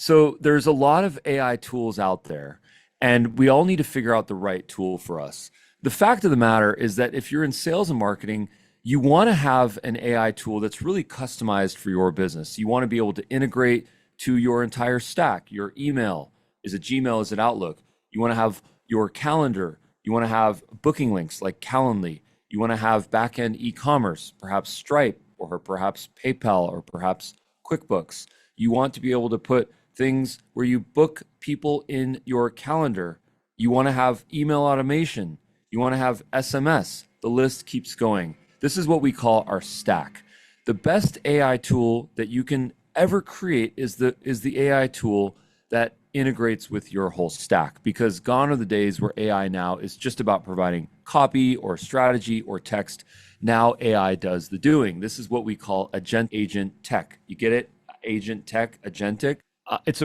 So there's a lot of AI tools out there, and we all need to figure out the right tool for us. The fact of the matter is that if you're in sales and marketing, you want to have an AI tool that's really customized for your business. You want to be able to integrate to your entire stack. Your email, is it Gmail, is it Outlook? You want to have your calendar. You want to have booking links like Calendly. You want to have back-end e-commerce, perhaps Stripe or perhaps PayPal or perhaps QuickBooks. You want to be able to put things where you book people in your calendar. You want to have email automation. You want to have SMS. The list keeps going. This is what we call our stack. The best AI tool that you can ever create is the AI tool that integrates with your whole stack, because gone are the days where AI now is just about providing copy or strategy or text. Now AI does the doing. This is what we call agent tech. You get it? Agent tech, agentic. It's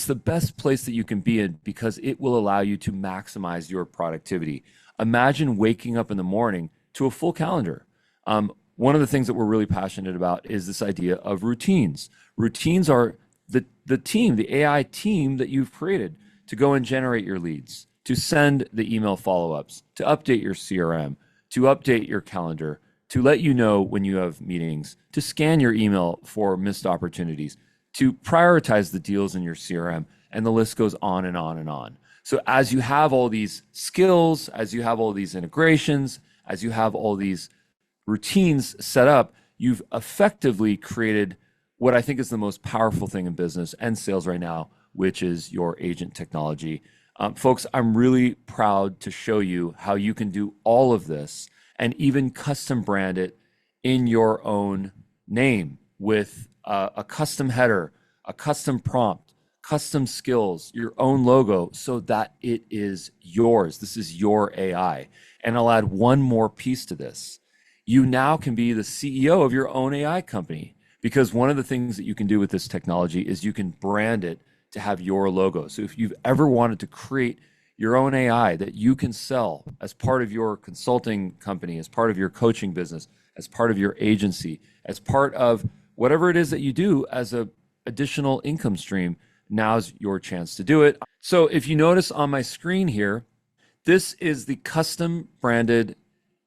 the best place that you can be in because it will allow you to maximize your productivity. Imagine waking up in the morning to a full calendar. One of the things that we're really passionate about is this idea of routines. Routines are the team, the AI team that you've created to go and generate your leads, to send the email follow-ups, to update your CRM, to update your calendar, to let you know when you have meetings, to scan your email for missed opportunities, to prioritize the deals in your CRM, and the list goes on and on and on. So as you have all these skills, as you have all these integrations, as you have all these routines set up, you've effectively created what I think is the most powerful thing in business and sales right now, which is your agent technology. Folks, I'm really proud to show you how you can do all of this and even custom brand it in your own name with a custom header, a custom prompt, custom skills, your own logo, so that it is yours. This is your AI. And I'll add one more piece to this. You now can be the CEO of your own AI company, because one of the things that you can do with this technology is you can brand it to have your logo. So if you've ever wanted to create your own AI that you can sell as part of your consulting company, as part of your coaching business, as part of your agency, as part of whatever it is that you do as a additional income stream, now's your chance to do it. So if you notice on my screen here, this is the custom branded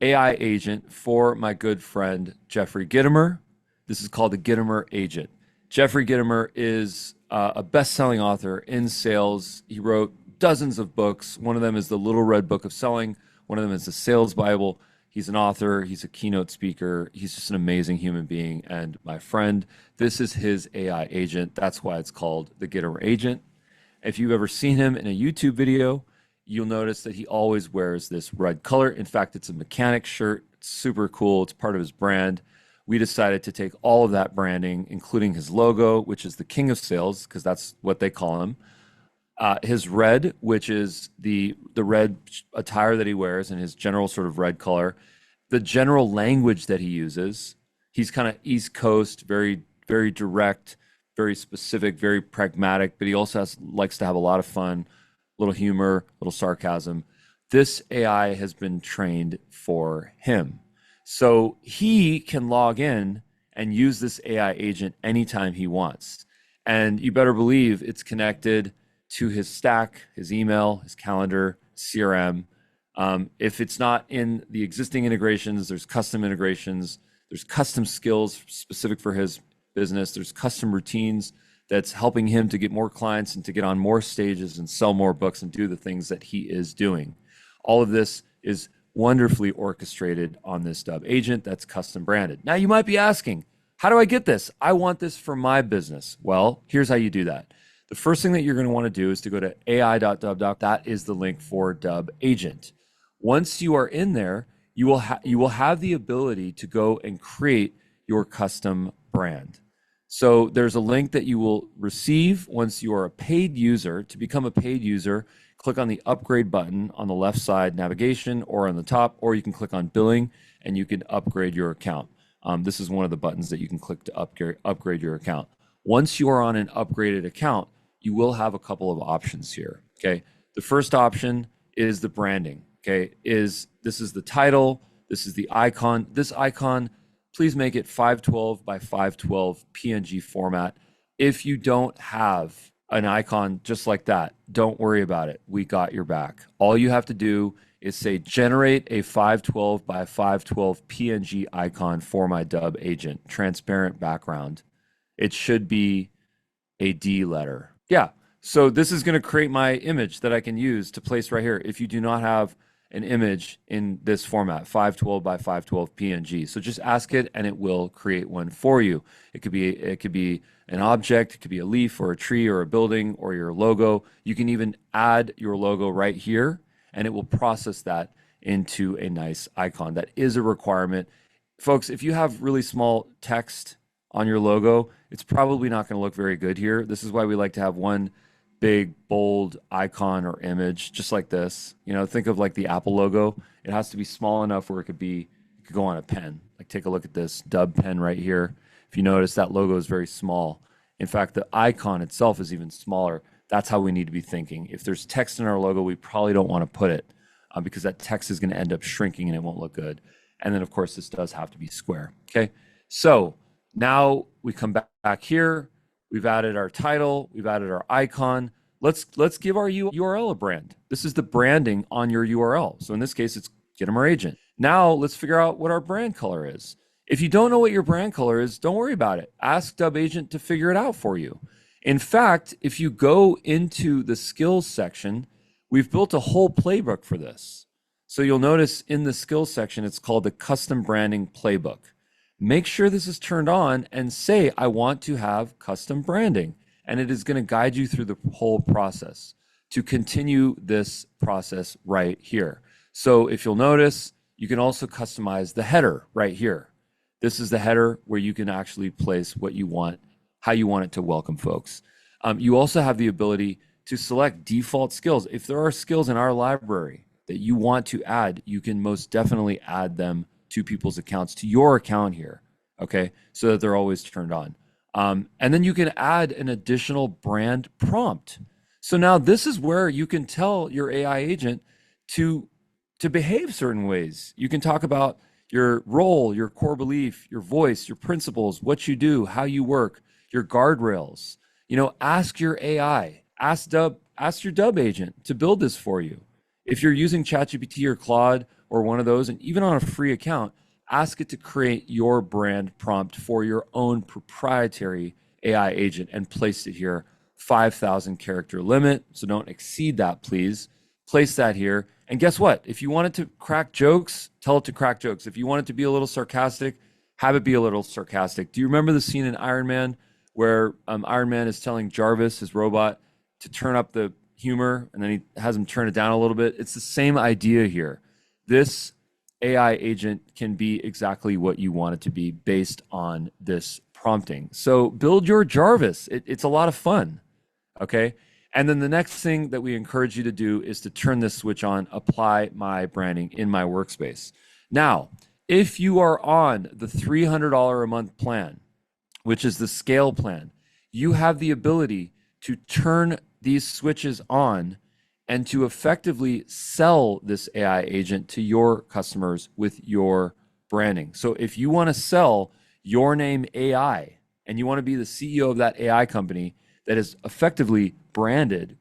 AI agent for my good friend, Jeffrey Gitomer. This is called the Gitomer Agent. Jeffrey Gitomer is a best-selling author in sales. He wrote dozens of books. One of them is the Little Red Book of Selling. One of them is the Sales Bible. He's an author. He's a keynote speaker. He's just an amazing human being and my friend. This is his AI agent. That's why it's called the Gitomer Agent. If you've ever seen him in a YouTube video, you'll notice that he always wears this red color. In fact, it's a mechanic shirt. It's super cool. It's part of his brand. We decided to take all of that branding, including his logo, which is the king of sales, because that's what they call him. His red, which is the red attire that he wears and his general sort of red color. The general language that he uses. He's kind of East Coast, very, very direct, very specific, very pragmatic, but he also likes to have a lot of fun, a little humor, a little sarcasm. This AI has been trained for him. So he can log in and use this AI agent anytime he wants. And you better believe it's connected to his stack, his email, his calendar, CRM. If it's not in the existing integrations, there's custom integrations, there's custom skills specific for his business, there's custom routines that's helping him to get more clients and to get on more stages and sell more books and do the things that he is doing. All of this is wonderfully orchestrated on this Dubb agent that's custom branded. Now you might be asking, how do I get this? I want this for my business. Well, here's how you do that. The first thing that you're going to want to do is to go to ai.dubb. That is the link for Dubb Agent. Once you are in there, you will have the ability to go and create your custom brand. So there's a link that you will receive once you are a paid user. To become a paid user, click on the upgrade button on the left side navigation or on the top, or you can click on billing and you can upgrade your account. This is one of the buttons that you can click to upgrade your account. Once you are on an upgraded account, you will have a couple of options here. Okay. The first option is the branding. Okay. This is the title. This is the icon. This icon, please make it 512 by 512 PNG format. If you don't have an icon just like that. Don't worry about it. We got your back. All you have to do is say, generate a 512 by 512 PNG icon for my Dubb agent, transparent background. It should be a D letter. Yeah. So this is going to create my image that I can use to place right here. If you do not have an image in this format, 512 by 512 PNG. So just ask it and it will create one for you. It could be an object, it could be a leaf or a tree or a building or your logo. You can even add your logo right here and it will process that into a nice icon. That is a requirement. Folks, if you have really small text on your logo, it's probably not going to look very good here. This is why we like to have one big, bold icon or image, just like this. You know, think of like the Apple logo. It has to be small enough where it could go on a pen. Like take a look at this Dubb pen right here. If you notice, that logo is very small. In fact, the icon itself is even smaller. That's how we need to be thinking. If there's text in our logo, we probably don't want to put it because that text is going to end up shrinking and it won't look good. And then, of course, this does have to be square. Okay, so now we come back here. We've added our title. We've added our icon. Let's give our URL a brand. This is the branding on your URL. So in this case, it's Get 'em our agent. Now let's figure out what our brand color is. If you don't know what your brand color is, don't worry about it. Ask Dubb Agent to figure it out for you. In fact, if you go into the skills section, we've built a whole playbook for this. So you'll notice in the skills section, it's called the custom branding playbook. Make sure this is turned on and say, I want to have custom branding. And it is going to guide you through the whole process to continue this process right here. So if you'll notice, you can also customize the header right here. This is the header where you can actually place what you want, how you want it to welcome folks. You also have the ability to select default skills. If there are skills in our library that you want to add, you can most definitely add them to people's accounts, to your account here, okay? So that they're always turned on. And then you can add an additional brand prompt. So now this is where you can tell your AI agent to behave certain ways. You can talk about your role, your core belief, your voice, your principles, what you do, how you work, your guardrails. You know, ask your AI, ask your Dubb agent to build this for you. If you're using ChatGPT or Claude or one of those, and even on a free account, ask it to create your brand prompt for your own proprietary AI agent and place it here. 5,000 character limit, so don't exceed that, please. Place that here. And guess what? If you want it to crack jokes, tell it to crack jokes. If you want it to be a little sarcastic, have it be a little sarcastic. Do you remember the scene in Iron Man where Iron Man is telling Jarvis, his robot, to turn up the humor, and then he has him turn it down a little bit? It's the same idea here. This AI agent can be exactly what you want it to be based on this prompting. So build your Jarvis. It's a lot of fun, okay? And then the next thing that we encourage you to do is to turn this switch on, apply my branding in my workspace. Now, if you are on the $300 a month plan, which is the scale plan, you have the ability to turn these switches on and to effectively sell this AI agent to your customers with your branding. So if you want to sell your name AI and you want to be the CEO of that AI company that is effectively branded,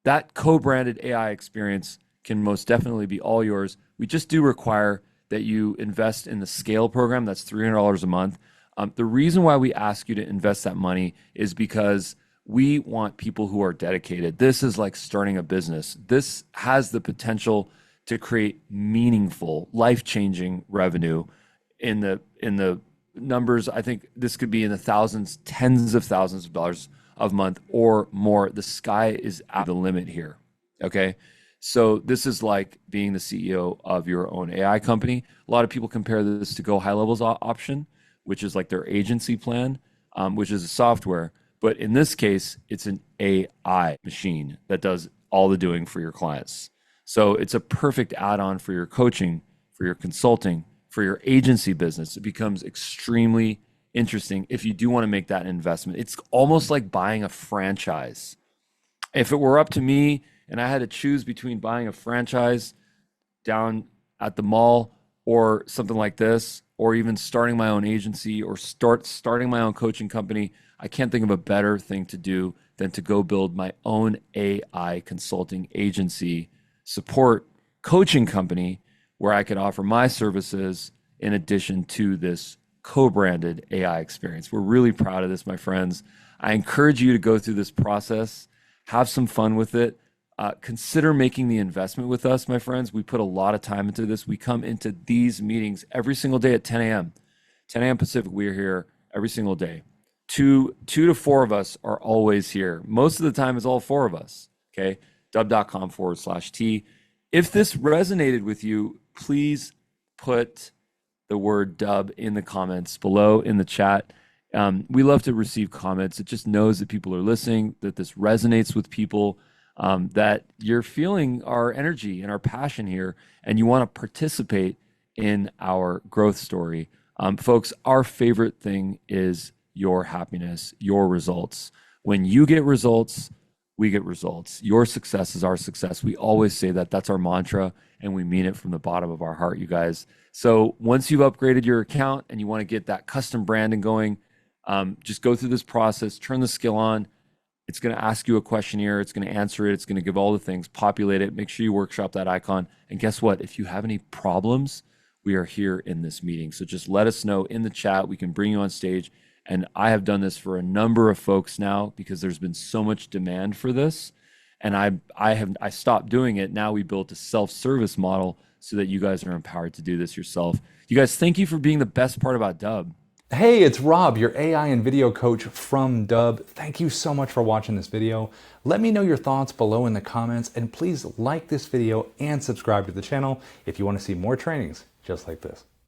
that co-branded AI experience can most definitely be all yours. We just do require that you invest in the scale program. That's $300 a month. The reason why we ask you to invest that money is because we want people who are dedicated. This is like starting a business. This has the potential to create meaningful, life-changing revenue in the numbers. I think this could be in the thousands, tens of thousands of dollars a month or more. The sky is at the limit here, okay? So this is like being the CEO of your own AI company. A lot of people compare this to Go High Levels option, which is like their agency plan, which is a software. But in this case, it's an AI machine that does all the doing for your clients. So it's a perfect add-on for your coaching, for your consulting, for your agency business. It becomes extremely interesting if you do want to make that investment. It's almost like buying a franchise. If it were up to me and I had to choose between buying a franchise down at the mall or something like this, or even starting my own agency or starting my own coaching company, I can't think of a better thing to do than to go build my own AI consulting agency, support coaching company where I could offer my services in addition to this co-branded AI experience. We're really proud of this, my friends. I encourage you to go through this process, have some fun with it. Consider making the investment with us, my friends. We put a lot of time into this. We come into these meetings every single day at 10 a.m. 10 a.m. Pacific, we are here every single day. Two to four of us are always here. Most of the time, it's all four of us, okay? dubb.com/T. If this resonated with you, please put the word Dubb in the comments below in the chat. We love to receive comments. It just knows that people are listening, that this resonates with people, that you're feeling our energy and our passion here, and you want to participate in our growth story. Folks, our favorite thing is your happiness, your results. When you get results, we get results. Your success is our success. We always say that. That's our mantra, and we mean it from the bottom of our heart, you guys. So once you've upgraded your account and you want to get that custom branding going, just go through this process, turn the skill on. It's going to ask you a questionnaire. It's going to answer it. It's going to give all the things, populate it. Make sure you workshop that icon. And guess what? If you have any problems, we are here in this meeting. So just let us know in the chat. We can bring you on stage. And I have done this for a number of folks now because there's been so much demand for this. And I stopped doing it. Now we built a self-service model so that you guys are empowered to do this yourself. You guys, thank you for being the best part about Dubb. Hey, it's Rob, your AI and video coach from Dubb. Thank you so much for watching this video. Let me know your thoughts below in the comments, and please like this video and subscribe to the channel if you want to see more trainings just like this.